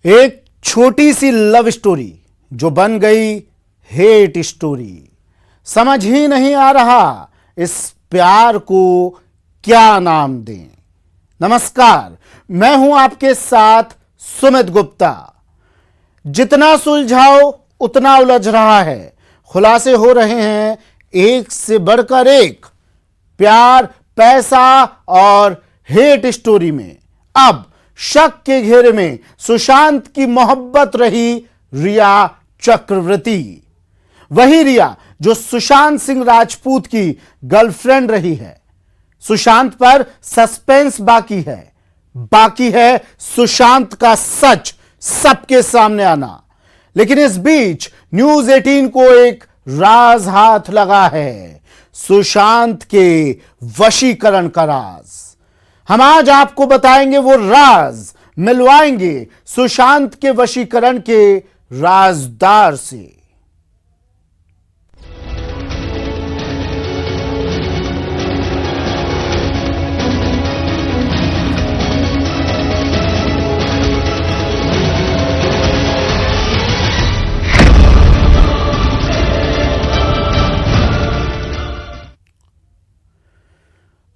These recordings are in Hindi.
एक छोटी सी लव स्टोरी जो बन गई हेट स्टोरी। समझ ही नहीं आ रहा इस प्यार को क्या नाम दें। नमस्कार, मैं हूं आपके साथ सुमित गुप्ता। जितना सुलझाओ उतना उलझ रहा है। खुलासे हो रहे हैं एक से बढ़कर एक। प्यार, पैसा और हेट स्टोरी में अब शक के घेरे में सुशांत की मोहब्बत रही रिया चक्रवर्ती। वही रिया जो सुशांत सिंह राजपूत की गर्लफ्रेंड रही है। सुशांत पर सस्पेंस बाकी है सुशांत का सच सबके सामने आना। लेकिन इस बीच न्यूज 18 को एक राज हाथ लगा है, सुशांत के वशीकरण का राज। हम आज आपको बताएंगे वो राज, मिलवाएंगे सुशांत के वशीकरण के राजदार से।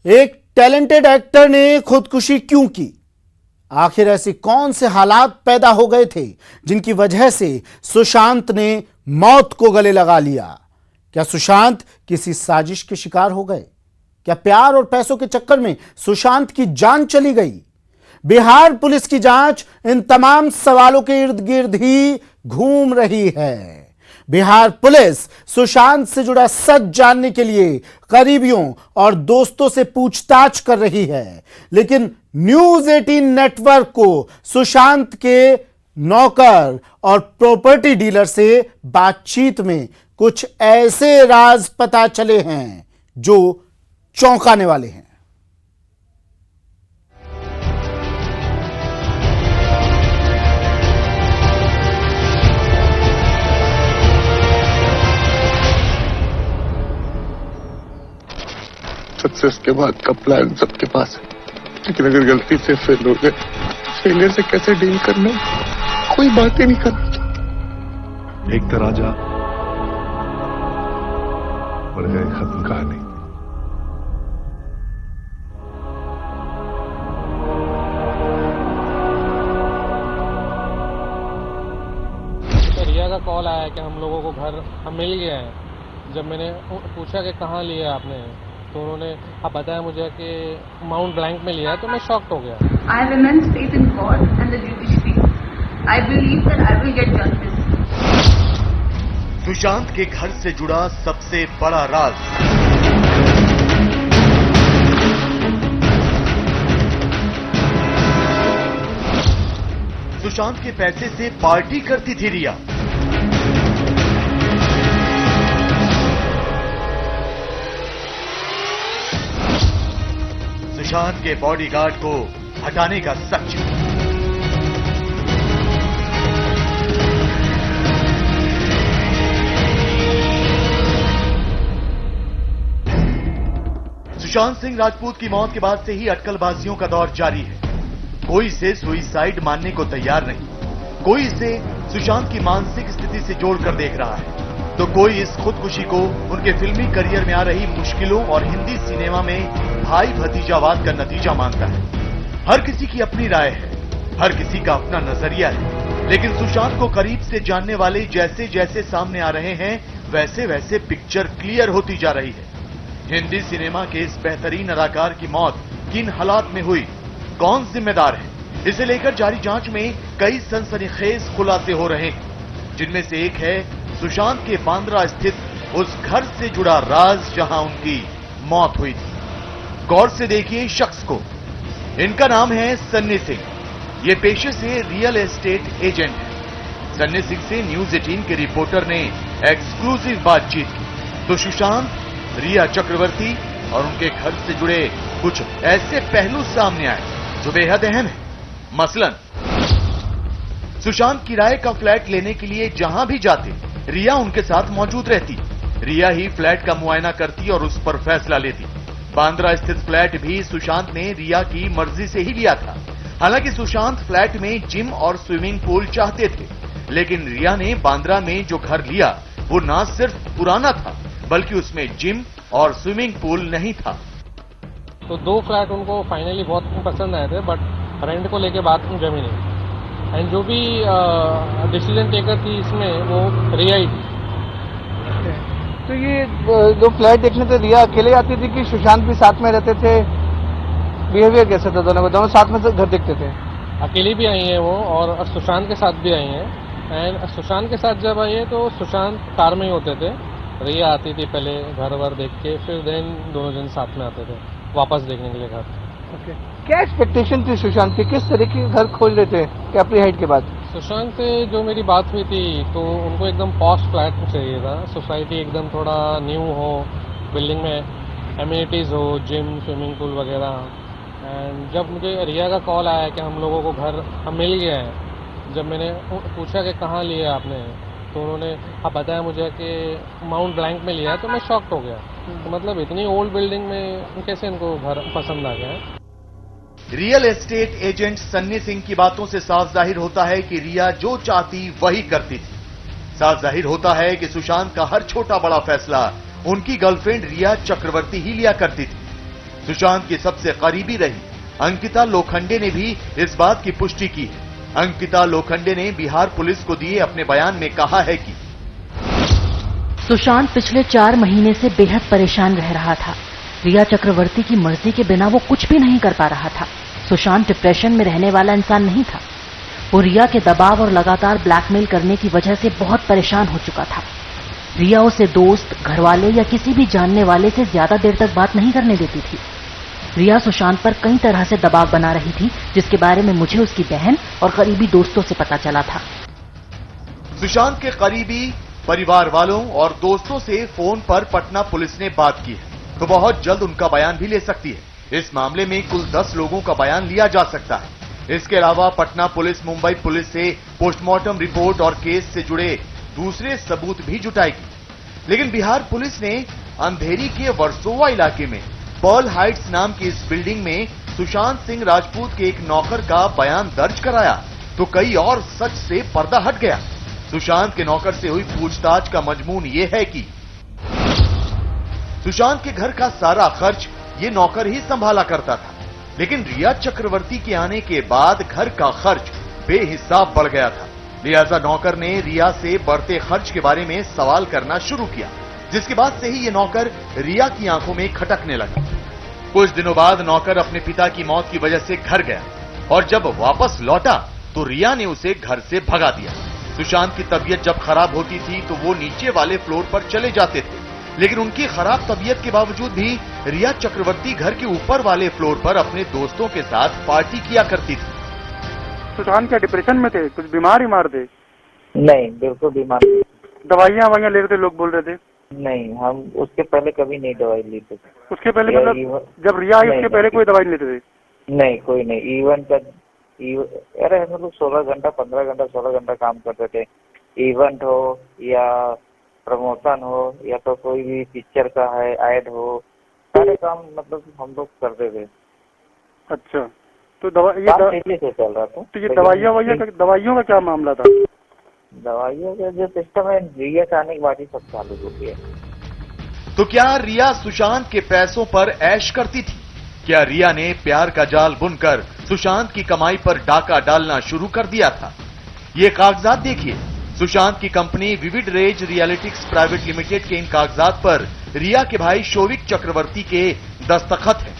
एक टैलेंटेड एक्टर ने खुदकुशी क्यों की? आखिर ऐसे कौन से हालात पैदा हो गए थे जिनकी वजह से सुशांत ने मौत को गले लगा लिया? क्या सुशांत किसी साजिश के शिकार हो गए? क्या प्यार और पैसों के चक्कर में सुशांत की जान चली गई? बिहार पुलिस की जांच इन तमाम सवालों के इर्द गिर्द ही घूम रही है। बिहार पुलिस सुशांत से जुड़ा सच जानने के लिए करीबियों और दोस्तों से पूछताछ कर रही है। लेकिन न्यूज 18 नेटवर्क को सुशांत के नौकर और प्रॉपर्टी डीलर से बातचीत में कुछ ऐसे राज पता चले हैं जो चौंकाने वाले हैं। सक्सेस के बाद का प्लान सबके पास है, लेकिन अगर गलती से फेल हो गए, फेलियर से कैसे डील करना, कोई बात ही नहीं करनी। एक तराजा और गए खत्म कहानी। रिया का कॉल आया कि हम लोगों को घर हम मिल गए हैं। जब मैंने पूछा कि कहाँ लिया आपने, तो उन्होंने अब बताया मुझे कि माउंट ब्लैंक में लिया है, तो मैं शॉक्ड हो गया। I have immense faith in God and the judiciary. I believe that I will get justice. Sushant के घर से जुड़ा सबसे बड़ा राज। सुशांत के पैसे से पार्टी करती थी रिया। सुशांत के बॉडीगार्ड को हटाने का सच। सुशांत सिंह राजपूत की मौत के बाद से ही अटकलबाजियों का दौर जारी है। कोई इसे सुइसाइड मानने को तैयार नहीं, कोई इसे सुशांत की मानसिक स्थिति से जोड़कर देख रहा है, तो कोई इस खुदकुशी को उनके फिल्मी करियर में आ रही मुश्किलों और हिंदी सिनेमा में भाई भतीजावाद का नतीजा मानता है। हर किसी की अपनी राय है, हर किसी का अपना नजरिया है, लेकिन सुशांत को करीब से जानने वाले जैसे जैसे सामने आ रहे हैं, वैसे वैसे पिक्चर क्लियर होती जा रही है। हिंदी सिनेमा के इस बेहतरीन अदाकार की मौत किन हालात में हुई, कौन जिम्मेदार है, इसे लेकर जारी जांच में कई सनसनीखेज खुलासे हो रहे हैं, जिनमें से एक है सुशांत के बांद्रा स्थित उस घर से जुड़ा राज जहां उनकी मौत हुई थी। गौर से देखिए शख्स को। इनका नाम है सन्नी सिंह। ये पेशे से रियल एस्टेट एजेंट है। सन्नी सिंह से न्यूज 18 के रिपोर्टर ने एक्सक्लूसिव बातचीत की तो सुशांत, रिया चक्रवर्ती और उनके घर से जुड़े कुछ ऐसे पहलू सामने आए जो बेहद अहम है। मसलन सुशांत किराए का फ्लैट लेने के लिए जहां भी जाते, रिया उनके साथ मौजूद रहती। रिया ही फ्लैट का मुआयना करती और उस पर फैसला लेती। बांद्रा स्थित फ्लैट भी सुशांत ने रिया की मर्जी से ही लिया था। हालांकि सुशांत फ्लैट में जिम और स्विमिंग पूल चाहते थे, लेकिन रिया ने बांद्रा में जो घर लिया वो न सिर्फ पुराना था बल्कि उसमें जिम और स्विमिंग पूल नहीं था। तो 2 फ्लैट उनको फाइनली बहुत पसंद आए थे, बट रेंट को लेके बात जमी नहीं। एंड जो भी डिसीजन टेकर थी इसमें वो रिया ही थी। तो ये जो फ्लैट देखने थे रिया अकेले आती थी कि सुशांत भी साथ में रहते थे? बिहेवियर कैसे था दोनों साथ में घर देखते थे? अकेली भी आई हैं वो और सुशांत के साथ भी आई हैं। एंड सुशांत के साथ जब आई है तो सुशांत कार में ही होते थे, रिया आती थी पहले घर वर देख के, फिर देन दोनों जन साथ में आते थे वापस देखने के लिए घर। ओके, क्या एक्सपेक्टेशन थी सुशांत की? किस तरह के घर खोज रहे थे कैप्री हाइट के बाद? सुशांत से जो मेरी बात हुई थी तो उनको एकदम पॉश फ्लैट चाहिए था। सोसाइटी एकदम थोड़ा न्यू हो, बिल्डिंग में एमिनिटीज़ हो, जिम स्विमिंग पूल वगैरह। एंड जब मुझे रिया का कॉल आया कि हम लोगों को घर मिल गया है, जब मैंने पूछा कि कहाँ लिया आपने, तो उन्होंने बताया मुझे कि माउंट ब्लैंक में लिया है, तो मैं शॉक्ड हो गया। तो मतलब इतनी ओल्ड बिल्डिंग में कैसे इनको घर पसंद आ गया। Real estate agent Sunny Singh की बातों से साफ जाहिर होता है कि रिया जो चाहती वही करती थी। साफ जाहिर होता है कि सुशांत का हर छोटा बड़ा फैसला उनकी गर्लफ्रेंड रिया चक्रवर्ती ही लिया करती थी। सुशांत की सबसे करीबी रही अंकिता लोखंडे ने भी इस बात की पुष्टि की है। अंकिता लोखंडे ने बिहार पुलिस को दिए अपने बयान में कहा है कि सुशांत पिछले 4 महीने से बेहद परेशान रह रहा था। रिया चक्रवर्ती की मर्जी के बिना वो कुछ भी नहीं कर पा रहा था। सुशांत डिप्रेशन में रहने वाला इंसान नहीं था। वो रिया के दबाव और लगातार ब्लैकमेल करने की वजह से बहुत परेशान हो चुका था। रिया उसे दोस्त, घरवाले या किसी भी जानने वाले से ज्यादा देर तक बात नहीं करने देती थी। रिया सुशांत पर कई तरह से दबाव बना रही थी, जिसके बारे में मुझे उसकी बहन और करीबी दोस्तों से पता चला था। सुशांत के करीबी परिवार वालों और दोस्तों से फोन पर पटना पुलिस ने बात की है, तो बहुत जल्द उनका बयान भी ले सकती है। इस मामले में कुल 10 लोगों का बयान लिया जा सकता है। इसके अलावा पटना पुलिस मुंबई पुलिस से पोस्टमार्टम रिपोर्ट और केस से जुड़े दूसरे सबूत भी जुटाएगी। लेकिन बिहार पुलिस ने अंधेरी के वर्सोवा इलाके में पर्ल हाइट्स नाम की इस बिल्डिंग में सुशांत सिंह राजपूत के एक नौकर का बयान दर्ज कराया, तो कई और सच से पर्दा हट गया। सुशांत के नौकर से हुई पूछताछ का मजमून ये है कि सुशांत के घर का सारा खर्च ये नौकर ही संभाला करता था, लेकिन रिया चक्रवर्ती के आने के बाद घर का खर्च बेहिसाब बढ़ गया था। लिहाजा नौकर ने रिया से बढ़ते खर्च के बारे में सवाल करना शुरू किया, जिसके बाद से ही ये नौकर रिया की आंखों में खटकने लगा। कुछ दिनों बाद नौकर अपने पिता की मौत की वजह से घर गया और जब वापस लौटा तो रिया ने उसे घर से भगा दिया। सुशांत की तबीयत जब खराब होती थी तो वो नीचे वाले फ्लोर पर चले जाते थे, लेकिन उनकी खराब तबीयत के बावजूद भी रिया चक्रवर्ती घर के ऊपर वाले फ्लोर पर अपने दोस्तों के साथ पार्टी किया करती थी। सुशांत क्या डिप्रेशन में थे? कुछ बीमार थे? नहीं, बिल्कुल बीमार नहीं। दवाइयाँ ले रहे थे, लोग बोल रहे थे? नहीं, हम उसके पहले कभी नहीं दवाई लेते थे। उसके पहले मतलब जब रिया आई उसके पहले कोई दवाई लेते थे? नहीं, कोई नहीं। इवन का अरे हम लोग 16 घंटा 15 घंटा 16 घंटा काम करते थे। इवेंट हो या प्रमोशन हो या तो कोई भी पिक्चर का है ऐड हो, सारे काम मतलब हम लोग करते थे। अच्छा, तो तेजी से चल रहा था। तो ये दवाइयों का क्या मामला था? दवाइयों का जो सिस्टम है रिया के आने के बाद ही सब चालू हो गया। तो क्या रिया सुशांत के पैसों पर ऐश करती थी? क्या रिया ने प्यार का जाल बुनकर सुशांत की कमाई पर डाका डालना शुरू कर दिया था? ये कागजात देखिए। सुशांत की company Vividrage Rhealityx private limited के इन कागजात पर रिया के भाई शोविक चक्रवर्ती के दस्तखत हैं।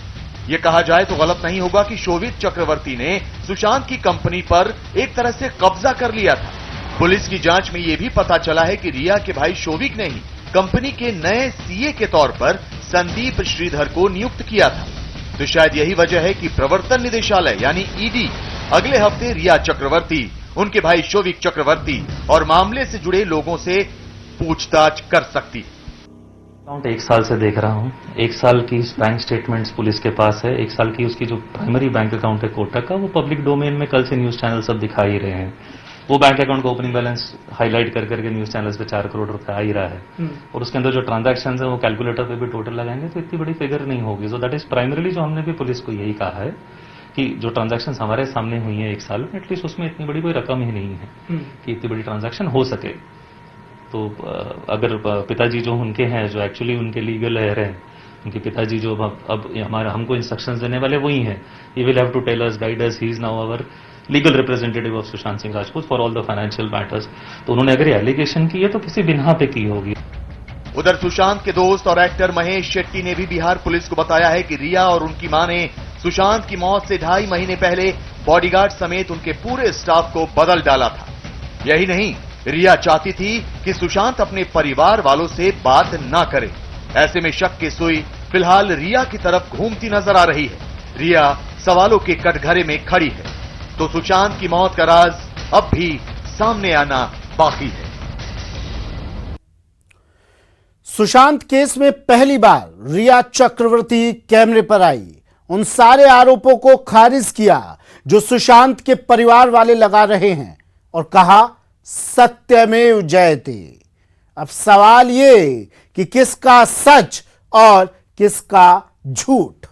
ये कहा जाए तो गलत नहीं होगा कि शोविक चक्रवर्ती ने सुशांत की कंपनी पर एक तरह से कब्जा कर लिया था। पुलिस की जांच में यह भी पता चला है कि रिया के भाई शोविक ने ही कंपनी के नए सीए के तौर पर संदीप श्रीधर को नियुक्त किया था। तो शायद यही वजह है कि प्रवर्तन निदेशालय यानी ईडी अगले हफ्ते रिया चक्रवर्ती, उनके भाई शोविक चक्रवर्ती और मामले से जुड़े लोगों से पूछताछ कर सकती है। अकाउंट 1 साल से देख रहा हूं। 1 साल की बैंक स्टेटमेंट्स पुलिस के पास है। 1 साल की उसकी जो प्राइमरी बैंक अकाउंट है कोटक का, वो पब्लिक डोमेन में कल से न्यूज चैनल सब दिखा ही रहे हैं। वो बैंक अकाउंट का ओपनिंग बैलेंस हाईलाइट कर करके न्यूज चैनल्स पे 4 करोड़ रुपए आ ही रहा है। और उसके अंदर जो ट्रांजैक्शंस है वो कैलकुलेटर पे भी टोटल लगाएंगे तो इतनी बड़ी फिगर नहीं होगी। सो दैट इज प्राइमरीली जो हमने भी पुलिस को यही कहा है कि जो ट्रांजैक्शंस हमारे सामने हुई हैं 1 साल में, एटलीस्ट उसमें इतनी बड़ी कोई रकम ही नहीं है कि इतनी बड़ी ट्रांजैक्शन हो सके। तो अगर पिताजी जो उनके हैं, जो एक्चुअली उनके लीगल हेयर हैं, उनके पिताजी जो अब हमको इंस्ट्रक्शंस देने वाले वही हैं, he will have to tell us, guide us, he is now our legal representative of Sushant Singh Rajput for all the financial matters. तो उन्होंने अगर एलिगेशन की है तो किसी बिना पे की होगी। उधर सुशांत के दोस्त और एक्टर महेश शेट्टी ने भी बिहार पुलिस को बताया है कि रिया और उनकी मां ने सुशांत की मौत से 2.5 महीने पहले बॉडीगार्ड समेत उनके पूरे स्टाफ को बदल डाला था। यही नहीं, रिया चाहती थी कि सुशांत अपने परिवार वालों से बात ना करे। ऐसे में शक की सुई फिलहाल रिया की तरफ घूमती नजर आ रही है। रिया सवालों के कटघरे में खड़ी है, तो सुशांत की मौत का राज अब भी सामने आना बाकी है। सुशांत केस में पहली बार रिया चक्रवर्ती कैमरे पर आई। उन सारे आरोपों को खारिज किया जो सुशांत के परिवार वाले लगा रहे हैं और कहा सत्यमेव जयते। अब सवाल ये कि किसका सच और किसका झूठ।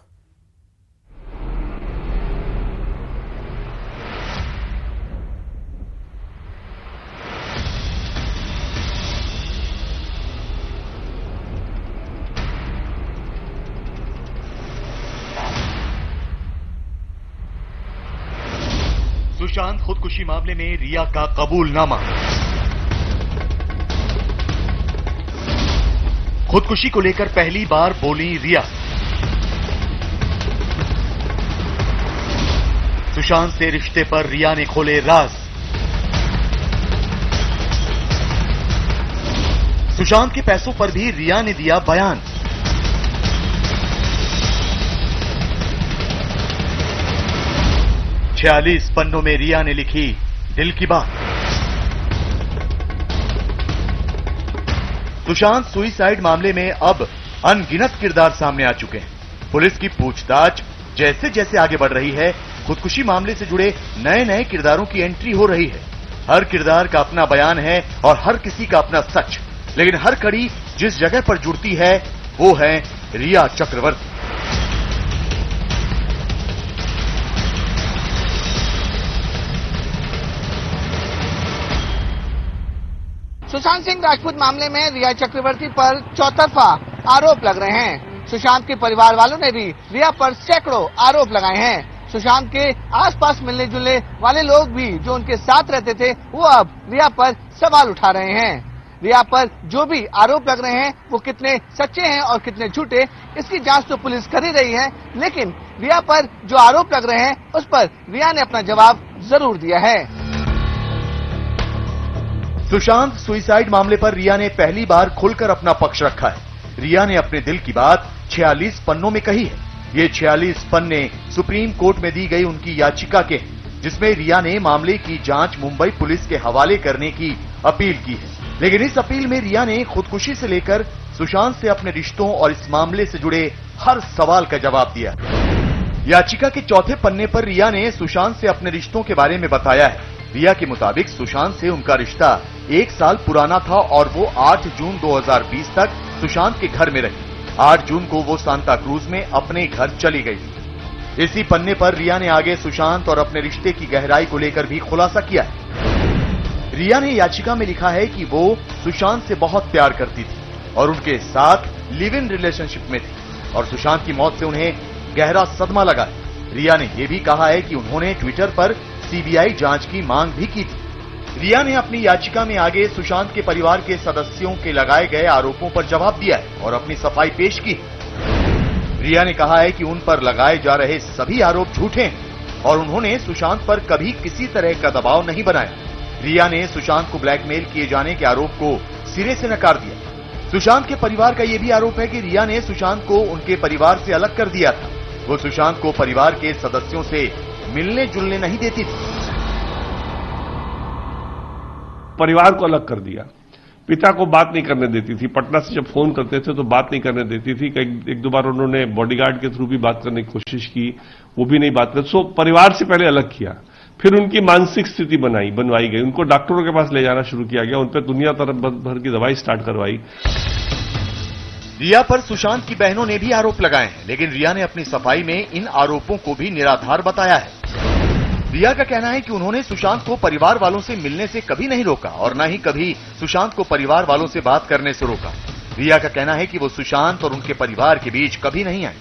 सुशांत खुदकुशी मामले में रिया का कबूलनामा। खुदकुशी को लेकर पहली बार बोली रिया। सुशांत से रिश्ते पर रिया ने खोले राज। सुशांत के पैसों पर भी रिया ने दिया बयान। छियालीस पन्नों में रिया ने लिखी दिल की बात। सुशांत सुइसाइड मामले में अब अनगिनत किरदार सामने आ चुके हैं। पुलिस की पूछताछ जैसे जैसे आगे बढ़ रही है, खुदकुशी मामले से जुड़े नए नए किरदारों की एंट्री हो रही है। हर किरदार का अपना बयान है और हर किसी का अपना सच, लेकिन हर कड़ी जिस जगह पर जुड़ती है वो है रिया चक्रवर्ती। सुशांत सिंह राजपूत मामले में रिया चक्रवर्ती पर चौतरफा आरोप लग रहे हैं। सुशांत के परिवार वालों ने भी रिया पर सैकड़ों आरोप लगाए हैं। सुशांत के आसपास मिलने जुलने वाले लोग भी जो उनके साथ रहते थे, वो अब रिया पर सवाल उठा रहे हैं। रिया पर जो भी आरोप लग रहे हैं वो कितने सच्चे हैं और कितने झूठे, इसकी जांच तो पुलिस कर ही रही है, लेकिन रिया पर जो आरोप लग रहे हैं उस पर रिया ने अपना जवाब जरूर दिया है। सुशांत सुइसाइड मामले पर रिया ने पहली बार खुलकर अपना पक्ष रखा है। रिया ने अपने दिल की बात 46 पन्नों में कही है। ये 46 पन्ने सुप्रीम कोर्ट में दी गई उनकी याचिका के, जिसमें रिया ने मामले की जांच मुंबई पुलिस के हवाले करने की अपील की है। लेकिन इस अपील में रिया ने खुदकुशी से लेकर सुशांत से अपने रिश्तों और इस मामले से जुड़े हर सवाल का जवाब दिया। याचिका के चौथे पन्ने पर रिया ने सुशांत से अपने रिश्तों के बारे में बताया है। रिया के मुताबिक सुशांत से उनका रिश्ता 1 साल पुराना था और वो 8 जून 2020 तक सुशांत के घर में रही। 8 जून को वो सांता क्रूज में अपने घर चली गई थी। इसी पन्ने पर रिया ने आगे सुशांत और अपने रिश्ते की गहराई को लेकर भी खुलासा किया है। रिया ने याचिका में लिखा है कि वो सुशांत से बहुत प्यार करती थी और उनके साथ लिव इन रिलेशनशिप में थी और सुशांत की मौत से उन्हें गहरा सदमा लगा है। रिया ने यह भी कहा है कि उन्होंने ट्विटर पर सीबीआई जांच की मांग भी की थी। रिया ने अपनी याचिका में आगे सुशांत के परिवार के सदस्यों के लगाए गए आरोपों पर जवाब दिया है और अपनी सफाई पेश की। रिया ने कहा है कि उन पर लगाए जा रहे सभी आरोप झूठे हैं और उन्होंने सुशांत पर कभी किसी तरह का दबाव नहीं बनाया। रिया ने सुशांत को ब्लैकमेल किए जाने के आरोप को सिरे से नकार दिया। सुशांत के परिवार का यह भी आरोप है कि रिया ने सुशांत को उनके परिवार से अलग कर दिया था। वो सुशांत को परिवार के सदस्यों से मिलने जुलने नहीं देती थी। परिवार को अलग कर दिया, पिता को बात नहीं करने देती थी। पटना से जब फोन करते थे तो बात नहीं करने देती थी। एक दो बार उन्होंने बॉडीगार्ड के थ्रू भी बात करने की कोशिश की, वो भी नहीं बात कर। सो परिवार से पहले अलग किया, फिर उनकी मानसिक स्थिति बनवाई गई। उनको डॉक्टरों के पास ले जाना शुरू किया गया, उन पर दुनिया तरफ भर की दवाई स्टार्ट करवाई। रिया पर सुशांत की बहनों ने भी आरोप लगाए हैं, लेकिन रिया ने अपनी सफाई में इन आरोपों को भी निराधार बताया है। रिया का कहना है कि उन्होंने सुशांत को परिवार वालों से मिलने से कभी नहीं रोका और न ही कभी सुशांत को परिवार वालों से बात करने से रोका। रिया का कहना है कि वो सुशांत और उनके परिवार के बीच कभी नहीं आए।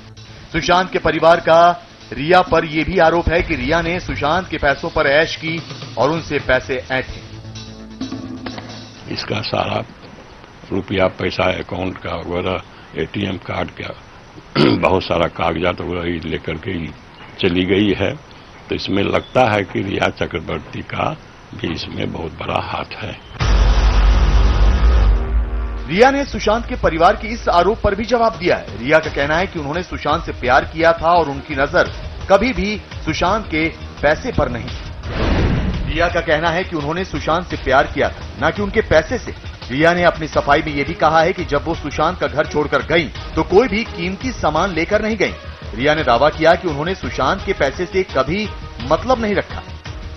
सुशांत के परिवार का रिया पर यह भी आरोप है कि रिया ने सुशांत के पैसों पर ऐश की और उनसे पैसे ऐंठे। इसका सारा रुपया पैसा अकाउंट का वगैरह एटीएम कार्ड का बहुत सारा कागजात वगैरह लेकर के ही चली गई है। तो इसमें लगता है कि रिया चक्रवर्ती का भी इसमें बहुत बड़ा हाथ है। रिया ने सुशांत के परिवार के इस आरोप पर भी जवाब दिया है। रिया का कहना है कि उन्होंने सुशांत से प्यार किया था और उनकी नजर कभी भी सुशांत के पैसे पर नहीं। रिया का कहना है कि उन्होंने सुशांत से प्यार किया था, न कि उनके पैसे से। रिया ने अपनी सफाई में यह भी कहा है कि जब वो सुशांत का घर छोड़कर गई तो कोई भी कीमती सामान लेकर नहीं गई। रिया ने दावा किया कि उन्होंने सुशांत के पैसे से कभी मतलब नहीं रखा।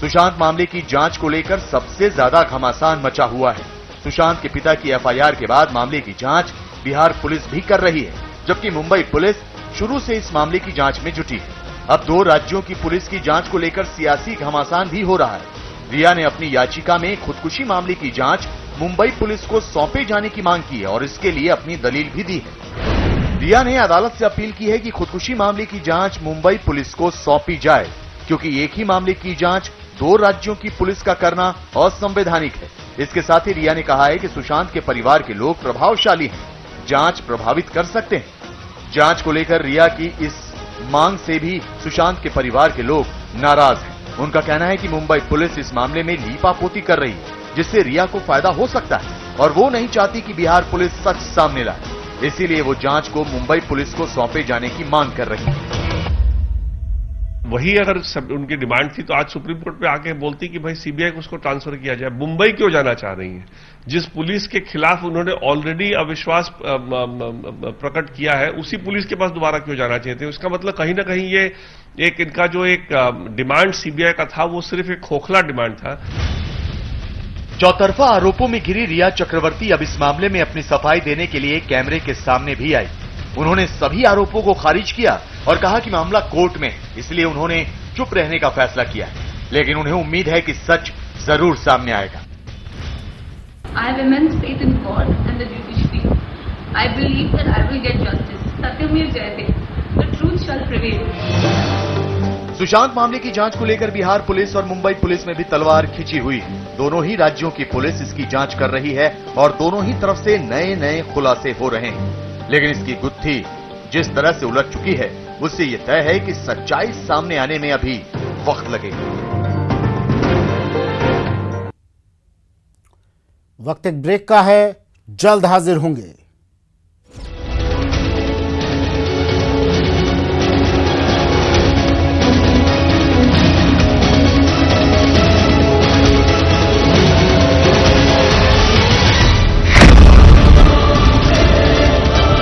सुशांत मामले की जांच को लेकर सबसे ज्यादा घमासान मचा हुआ है। सुशांत के पिता की एफआईआर के बाद मामले की जांच बिहार पुलिस भी कर रही है, जबकि मुंबई पुलिस शुरू से इस मामले की जांच में जुटी है। अब 2 राज्यों की पुलिस की जांच को लेकर सियासी घमासान भी हो रहा है। रिया ने अपनी याचिका में खुदकुशी मामले की जांच मुंबई पुलिस को सौंपे जाने की मांग की है और इसके लिए अपनी दलील भी दी है। रिया ने अदालत से अपील की है कि खुदकुशी मामले की जांच मुंबई पुलिस को सौंपी जाए, क्योंकि एक ही मामले की जांच 2 राज्यों की पुलिस का करना असंवैधानिक है। इसके साथ ही रिया ने कहा है कि सुशांत के परिवार के लोग प्रभावशाली हैं, जांच प्रभावित कर सकते हैं। जांच को लेकर रिया की इस मांग से भी सुशांत के परिवार के लोग नाराज हैं। उनका कहना है कि मुंबई पुलिस इस मामले में लीपापोती कर रही है, जिससे रिया को फायदा हो सकता है और वो नहीं चाहती कि बिहार पुलिस सच सामने लाए। इसीलिए वो जांच को मुंबई पुलिस को सौंपे जाने की मांग कर रही है। वही अगर सब उनकी डिमांड थी तो आज सुप्रीम कोर्ट पे आके बोलती कि भाई सीबीआई को उसको ट्रांसफर किया जाए। मुंबई क्यों जाना चाह रही है? जिस पुलिस के खिलाफ उन्होंने ऑलरेडी अविश्वास प्रकट किया है, उसी पुलिस के पास दोबारा क्यों जाना चाहते हैं? इसका मतलब कहीं ना कहीं ये एक इनका जो एक डिमांड सीबीआई का था वो सिर्फ एक खोखला डिमांड था। चौतरफा आरोपों में घिरी रिया चक्रवर्ती अब इस मामले में अपनी सफाई देने के लिए कैमरे के सामने भी आई। उन्होंने सभी आरोपों को खारिज किया और कहा कि मामला कोर्ट में है, इसलिए उन्होंने चुप रहने का फैसला किया है, लेकिन उन्हें उम्मीद है कि सच जरूर सामने आएगा। I have immense faith in God and the judiciary. I believe that I will get justice. Satyamir Jayate. The truth shall prevail. Sushant मामले की जांच को लेकर बिहार पुलिस और मुंबई पुलिस में भी तलवार खिंची हुई है। दोनों ही राज्यों की पुलिस इसकी जांच कर रही है और दोनों ही तरफ से नए नए खुलासे हो रहे हैं, लेकिन इसकी गुत्थी जिस तरह से उलझ चुकी है उससे यह तय है कि सच्चाई सामने आने में अभी वक्त लगेगा। वक्त एक ब्रेक का है, जल्द हाजिर होंगे।